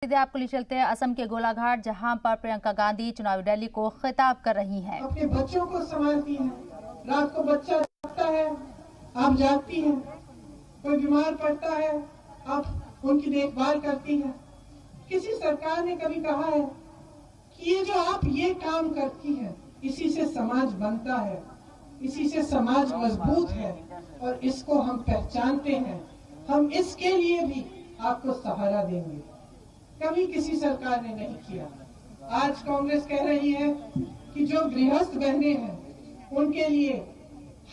सीधे आपको ले चलते हैं असम के गोलाघाट, जहां पर प्रियंका गांधी चुनावी रैली को खिताब कर रही हैं। अपने बच्चों को संभालती हैं, रात को बच्चा जागता है, आप जागती हैं, कोई बीमार पड़ता है, आप उनकी देखभाल करती हैं। किसी सरकार ने कभी कहा है कि ये जो आप ये काम करती हैं, इसी से समाज बनता है, इसी से समाज मजबूत है और इसको हम पहचानते हैं, हम इसके लिए भी आपको सहारा देंगे। कभी किसी सरकार ने नहीं किया। आज कांग्रेस कह रही है कि जो गृहस्थ बहनें हैं उनके लिए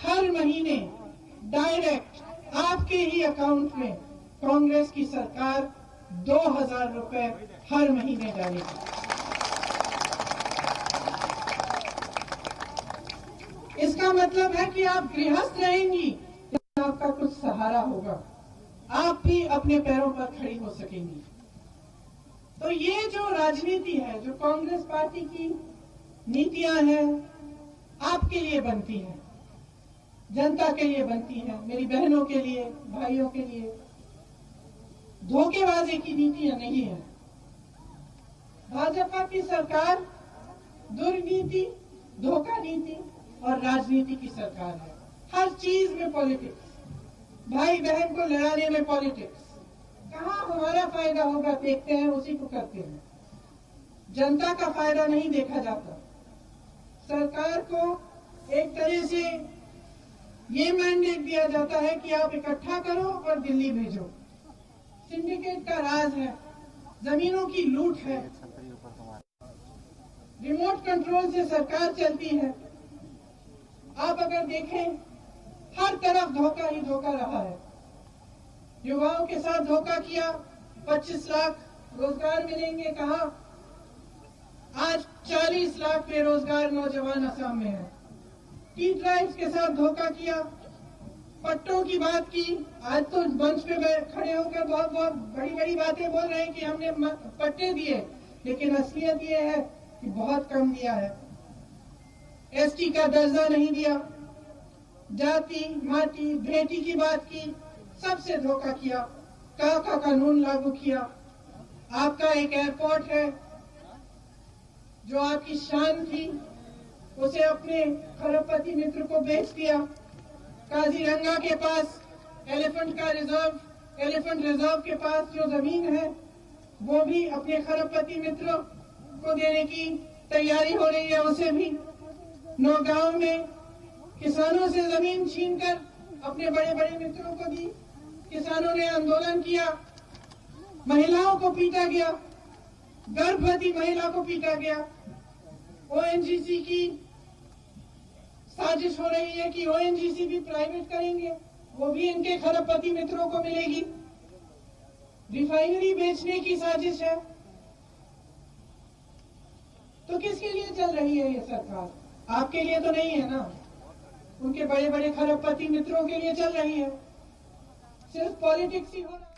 हर महीने डायरेक्ट आपके ही अकाउंट में कांग्रेस की सरकार 2000 रुपए हर महीने डालेगी। इसका मतलब है कि आप गृहस्थ रहेंगी, आपका कुछ सहारा होगा, आप भी अपने पैरों पर खड़ी हो सकेंगी। तो ये जो राजनीति है, जो कांग्रेस पार्टी की नीतियां हैं, आपके लिए बनती हैं, जनता के लिए बनती हैं, मेरी बहनों के लिए, भाइयों के लिए। धोखेबाजी की नीतियां नहीं है। भाजपा की सरकार दुर्नीति, धोखा नीति और राजनीति की सरकार है। हर चीज में पॉलिटिक्स, भाई बहन को लड़ाने में पॉलिटिक्स। कहाँ हमारा फायदा होगा देखते हैं, उसी को करते हैं। जनता का फायदा नहीं देखा जाता। सरकार को एक तरह से ये मैंडेट दिया जाता है कि आप इकट्ठा करो और दिल्ली भेजो। सिंडिकेट का राज है, जमीनों की लूट है, रिमोट कंट्रोल से सरकार चलती है। आप अगर देखें, हर तरफ धोखा ही धोखा रहा है। युवाओं के साथ धोखा किया, 25 लाख रोजगार मिलेंगे कहा, आज 40 लाख बेरोजगार नौजवान असम में है। टी ट्राइब्स के साथ धोखा किया, पट्टों की बात की। आज तो मंच पे खड़े होकर बहुत बहुत बड़ी बड़ी बातें बोल रहे हैं कि हमने पट्टे दिए, लेकिन असलियत ये है कि बहुत कम दिया है। एसटी का दर्जा नहीं दिया, जाति माटी बेटी की बात की, सबसे धोखा किया, का कानून लागू किया। आपका एक एयरपोर्ट है जो आपकी शान थी, उसे अपने खरबपति मित्र को बेच दिया। काजीरंगा के पास एलिफेंट रिजर्व के पास जो जमीन है वो भी अपने खरबपति मित्र को देने की तैयारी हो रही है। उसे भी नौगांव में किसानों से जमीन छीनकर अपने बड़े बड़े मित्रों को दी। किसानों ने आंदोलन किया, महिलाओं को पीटा गया, गर्भवती महिला को पीटा गया। ओएनजीसी की साजिश हो रही है कि ओएनजीसी भी प्राइवेट करेंगे, वो भी इनके खरबपति मित्रों को मिलेगी। रिफाइनरी बेचने की साजिश है। तो किसके लिए चल रही है ये सरकार? आपके लिए तो नहीं है ना, उनके बड़े बड़े खरबपति मित्रों के लिए चल रही है। सिर्फ पॉलिटिक्स ही हो रहा है।